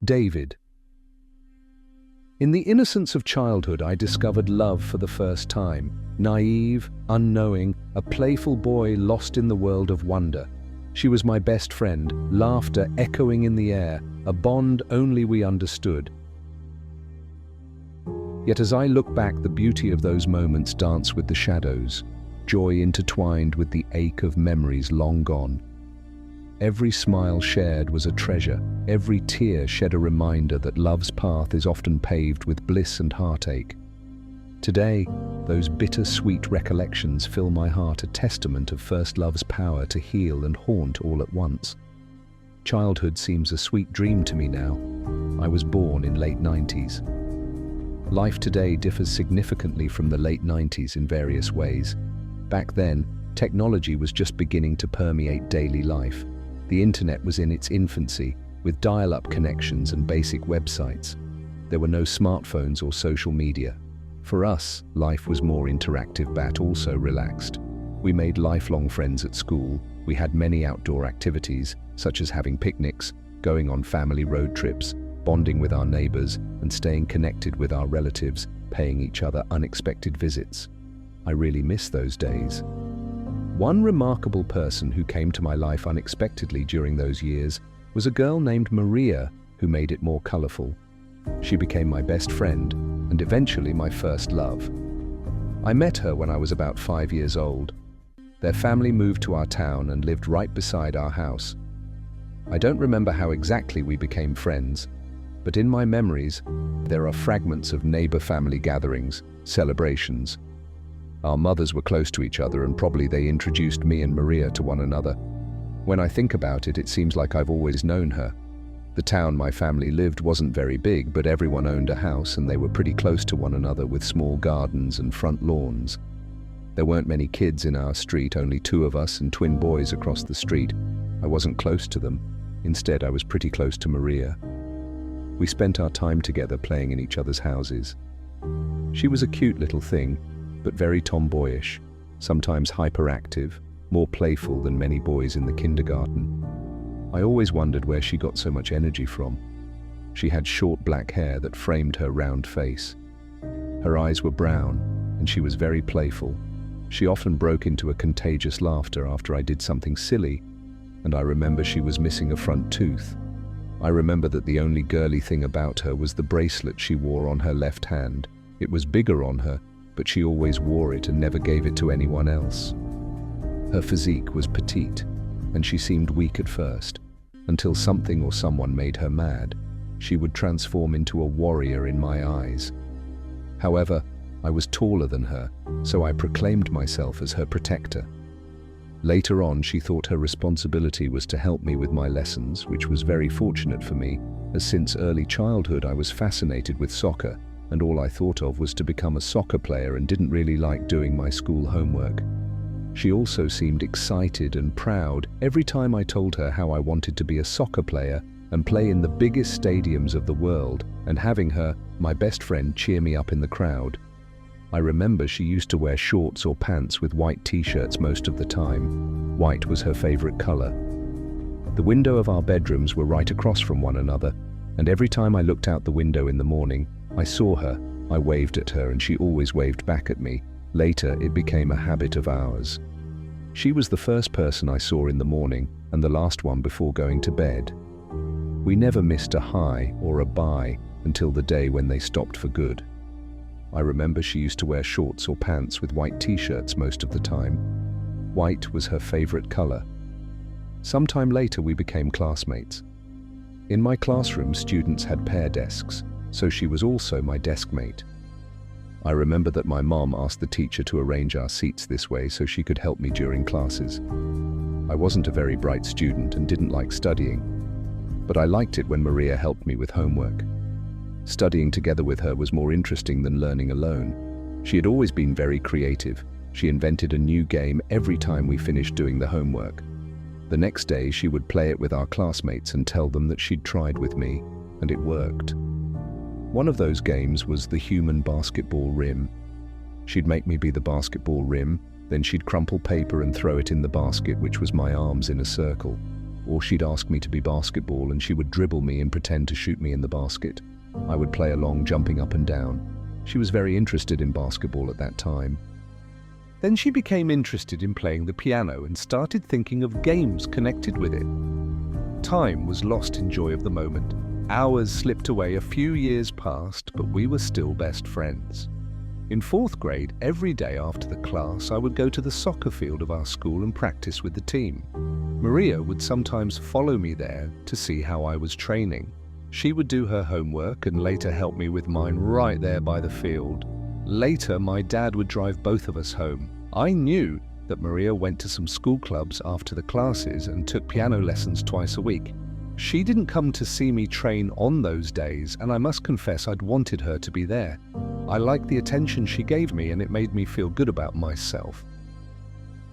David. In the innocence of childhood, I discovered love for the first time. Naive, unknowing, a playful boy lost in the world of wonder. She was my best friend, laughter echoing in the air, a bond only we understood. Yet as I look back, the beauty of those moments dance with the shadows, joy intertwined with the ache of memories long gone. Every smile shared was a treasure, every tear shed a reminder that love's path is often paved with bliss and heartache. Today, those bittersweet recollections fill my heart, a testament of first love's power to heal and haunt all at once. Childhood seems a sweet dream to me now. I was born in late 90s. Life today differs significantly from the late 90s in various ways. Back then, technology was just beginning to permeate daily life. The internet was in its infancy, with dial-up connections and basic websites. There were no smartphones or social media. For us, life was more interactive but also relaxed. We made lifelong friends at school. We had many outdoor activities, such as having picnics, going on family road trips, bonding with our neighbors, and staying connected with our relatives, paying each other unexpected visits. I really miss those days. One remarkable person who came to my life unexpectedly during those years was a girl named Maria, who made it more colorful. She became my best friend and eventually my first love. I met her when I was about 5 years old. Their family moved to our town and lived right beside our house. I don't remember how exactly we became friends, but in my memories, there are fragments of neighbor family gatherings, celebrations. Our mothers were close to each other and probably they introduced me and Maria to one another. When I think about it, it seems like I've always known her. The town my family lived wasn't very big, but everyone owned a house and they were pretty close to one another with small gardens and front lawns. There weren't many kids in our street, only 2 of us and twin boys across the street. I wasn't close to them. Instead, I was pretty close to Maria. We spent our time together playing in each other's houses. She was a cute little thing, but very tomboyish, sometimes hyperactive, more playful than many boys in the kindergarten. I always wondered where she got so much energy from. She had short black hair that framed her round face. Her eyes were brown, and she was very playful. She often broke into a contagious laughter after I did something silly, and I remember she was missing a front tooth. I remember that the only girly thing about her was the bracelet she wore on her left hand. It was bigger on her, but she always wore it and never gave it to anyone else. Her physique was petite, and she seemed weak at first, until something or someone made her mad. She would transform into a warrior in my eyes. However, I was taller than her, so I proclaimed myself as her protector. Later on, she thought her responsibility was to help me with my lessons, which was very fortunate for me, as since early childhood I was fascinated with soccer, and all I thought of was to become a soccer player and didn't really like doing my school homework. She also seemed excited and proud every time I told her how I wanted to be a soccer player and play in the biggest stadiums of the world, and having her, my best friend, cheer me up in the crowd. I remember she used to wear shorts or pants with white t-shirts most of the time. White was her favorite color. The window of our bedrooms were right across from one another, and every time I looked out the window in the morning, I saw her, I waved at her and she always waved back at me. Later, it became a habit of ours. She was the first person I saw in the morning and the last one before going to bed. We never missed a hi or a bye until the day when they stopped for good. I remember she used to wear shorts or pants with white t-shirts most of the time. White was her favorite color. Sometime later, we became classmates. In my classroom, students had pair desks, so she was also my desk mate. I remember that my mom asked the teacher to arrange our seats this way so she could help me during classes. I wasn't a very bright student and didn't like studying, but I liked it when Maria helped me with homework. Studying together with her was more interesting than learning alone. She had always been very creative. She invented a new game every time we finished doing the homework. The next day, she would play it with our classmates and tell them that she'd tried with me, and it worked. One of those games was the human basketball rim. She'd make me be the basketball rim, then she'd crumple paper and throw it in the basket, which was my arms in a circle. or she'd ask me to be basketball and she would dribble me and pretend to shoot me in the basket. I would play along, jumping up and down. She was very interested in basketball at that time. Then she became interested in playing the piano and started thinking of games connected with it. Time was lost in joy of the moment. Hours slipped away, a few years passed, but we were still best friends. In 4th grade, every day after the class, I would go to the soccer field of our school and practice with the team. Maria would sometimes follow me there to see how I was training. She would do her homework and later help me with mine right there by the field. Later, my dad would drive both of us home. I knew that Maria went to some school clubs after the classes and took piano lessons twice a week. She didn't come to see me train on those days, and I must confess I'd wanted her to be there. I liked the attention she gave me, and it made me feel good about myself.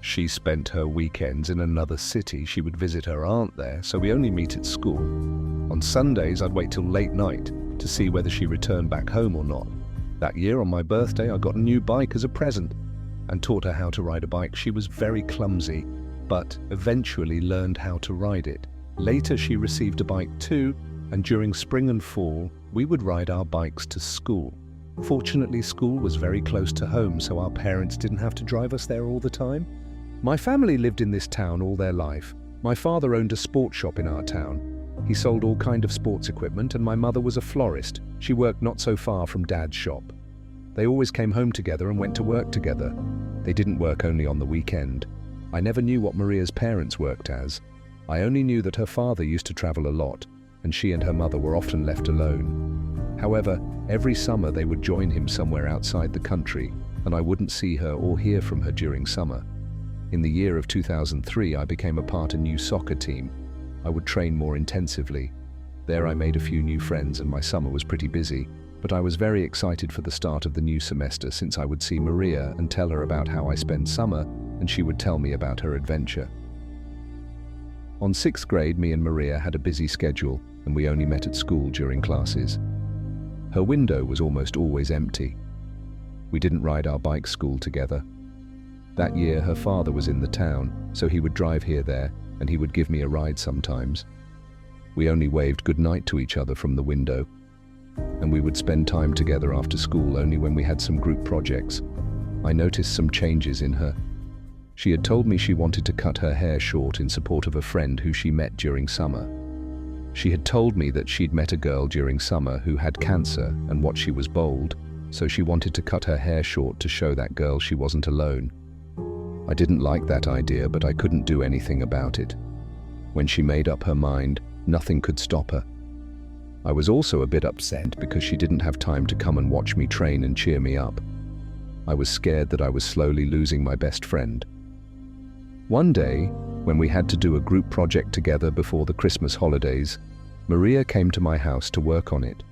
She spent her weekends in another city. She would visit her aunt there, so we only meet at school. On Sundays, I'd wait till late night to see whether she returned back home or not. That year, on my birthday, I got a new bike as a present and taught her how to ride a bike. She was very clumsy, but eventually learned how to ride it. Later, she received a bike too, and during spring and fall, we would ride our bikes to school. Fortunately, school was very close to home, so our parents didn't have to drive us there all the time. My family lived in this town all their life. My father owned a sports shop in our town. He sold all kind of sports equipment, and my mother was a florist. She worked not so far from Dad's shop. They always came home together and went to work together. They didn't work only on the weekend. I never knew what Maria's parents worked as. I only knew that her father used to travel a lot, and she and her mother were often left alone. However, every summer they would join him somewhere outside the country, and I wouldn't see her or hear from her during summer. In the year of 2003, I became a part of a new soccer team. I would train more intensively. There I made a few new friends, and my summer was pretty busy. But I was very excited for the start of the new semester, since I would see Maria and tell her about how I spend summer, and she would tell me about her adventure. On 6th grade, me and Maria had a busy schedule, and we only met at school during classes. Her window was almost always empty. We didn't ride our bike school together. That year, her father was in the town, so he would drive here there, and he would give me a ride sometimes. We only waved goodnight to each other from the window, and we would spend time together after school only when we had some group projects. I noticed some changes in her. She had told me she wanted to cut her hair short in support of a friend who she met during summer. She had told me that she'd met a girl during summer who had cancer and what she was bald, so she wanted to cut her hair short to show that girl she wasn't alone. I didn't like that idea, but I couldn't do anything about it. When she made up her mind, nothing could stop her. I was also a bit upset because she didn't have time to come and watch me train and cheer me up. I was scared that I was slowly losing my best friend. One day, when we had to do a group project together before the Christmas holidays, Maria came to my house to work on it.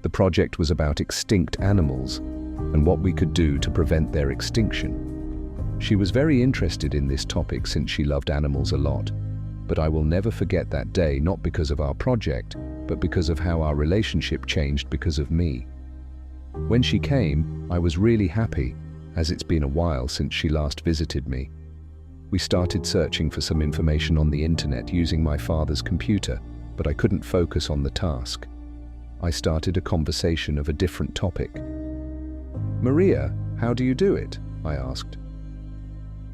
The project was about extinct animals and what we could do to prevent their extinction. She was very interested in this topic since she loved animals a lot, but I will never forget that day, not because of our project, but because of how our relationship changed because of me. When she came, I was really happy, as it's been a while since she last visited me. We started searching for some information on the internet using my father's computer, but I couldn't focus on the task. I started a conversation of a different topic. "Maria, how do you do it?" I asked.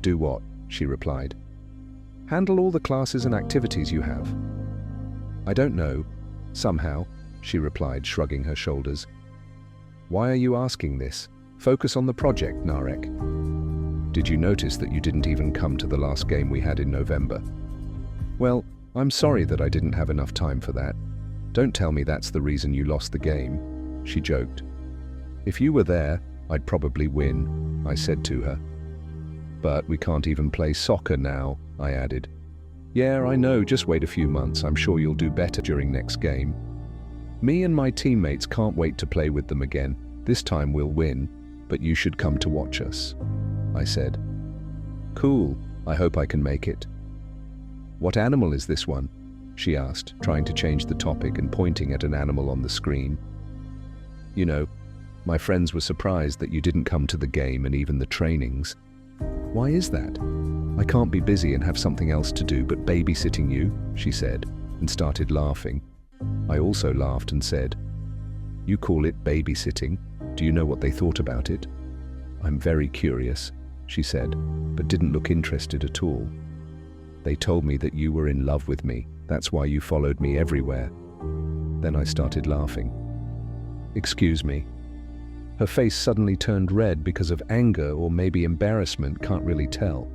"Do what?" she replied. "Handle all the classes and activities you have." "I don't know. Somehow," she replied, shrugging her shoulders. "Why are you asking this? Focus on the project, Narek. Did you notice that you didn't even come to the last game we had in November?" "Well, I'm sorry that I didn't have enough time for that. Don't tell me that's the reason you lost the game," she joked. "If you were there, I'd probably win," I said to her. "But we can't even play soccer now," I added. "Yeah, I know, just wait a few months. I'm sure you'll do better during next game. Me and my teammates can't wait to play with them again. This time we'll win, but you should come to watch us," I said. "Cool, I hope I can make it." "What animal is this one?" she asked, trying to change the topic and pointing at an animal on the screen. "You know, my friends were surprised that you didn't come to the game and even the trainings." "Why is that?" "I can't be busy and have something else to do but babysitting you," she said, and started laughing. I also laughed and said, "You call it babysitting? Do you know what they thought about it?" "I'm very curious," she said, but didn't look interested at all. "They told me that you were in love with me. That's why you followed me everywhere." Then I started laughing. "Excuse me." Her face suddenly turned red because of anger or maybe embarrassment, can't really tell.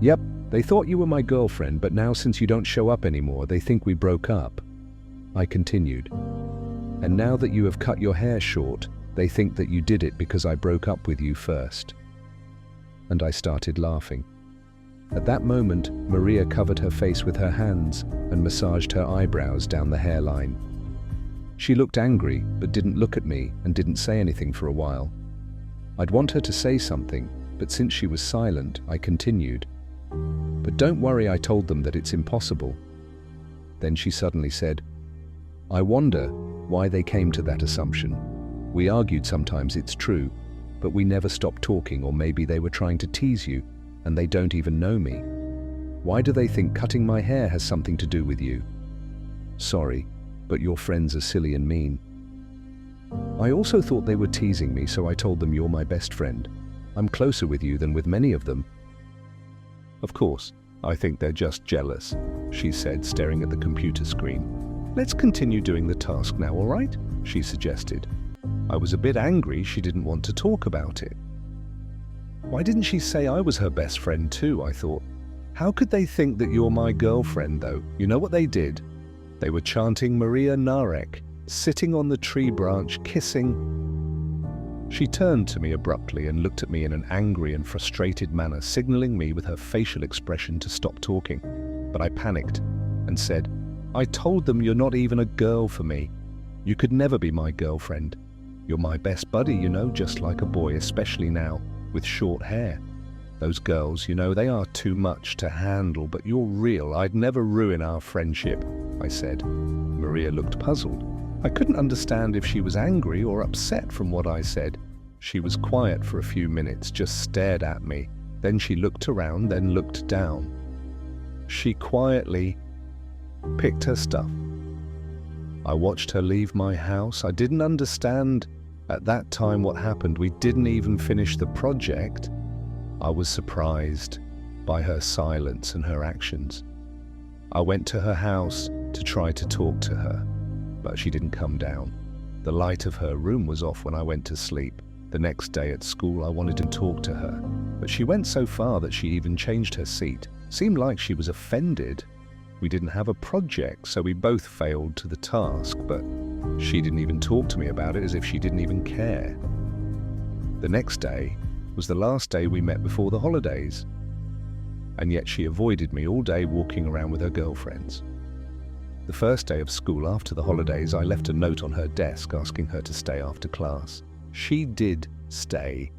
"Yep, they thought you were my girlfriend, but now since you don't show up anymore, they think we broke up." I continued. "And now that you have cut your hair short, they think that you did it because I broke up with you first." And I started laughing. At that moment, Maria covered her face with her hands and massaged her eyebrows down the hairline. She looked angry, but didn't look at me and didn't say anything for a while. I'd want her to say something, but since she was silent, I continued. "But don't worry, I told them that it's impossible." Then she suddenly said, "I wonder why they came to that assumption. We argued sometimes, it's true, but we never stopped talking, or maybe they were trying to tease you, and they don't even know me. Why do they think cutting my hair has something to do with you? Sorry, but your friends are silly and mean." I also thought they were teasing me, so I told them, "You're my best friend. I'm closer with you than with many of them." "Of course, I think they're just jealous," she said, staring at the computer screen. "Let's continue doing the task now, all right?" she suggested. I was a bit angry she didn't want to talk about it. Why didn't she say I was her best friend too, I thought. How could they think that you're my girlfriend though? You know what they did? They were chanting Maria Narek, sitting on the tree branch, kissing. She turned to me abruptly and looked at me in an angry and frustrated manner, signaling me with her facial expression to stop talking. But I panicked and said, "I told them you're not even a girl for me. You could never be my girlfriend. You're my best buddy, you know, just like a boy, especially now, with short hair. Those girls, you know, they are too much to handle, but you're real. I'd never ruin our friendship," I said. Maria looked puzzled. I couldn't understand if she was angry or upset from what I said. She was quiet for a few minutes, just stared at me. Then she looked around, then looked down. She quietly picked her stuff. I watched her leave my house. I didn't understand at that time what happened. We didn't even finish the project. I was surprised by her silence and her actions. I went to her house to try to talk to her, but she didn't come down. The light of her room was off when I went to sleep. The next day at school, I wanted to talk to her, but she went so far that she even changed her seat. Seemed like she was offended. We didn't have a project, so we both failed to the task, but she didn't even talk to me about it, as if she didn't even care. The next day was the last day we met before the holidays, and yet she avoided me all day, walking around with her girlfriends. The first day of school after the holidays, I left a note on her desk asking her to stay after class. She did stay,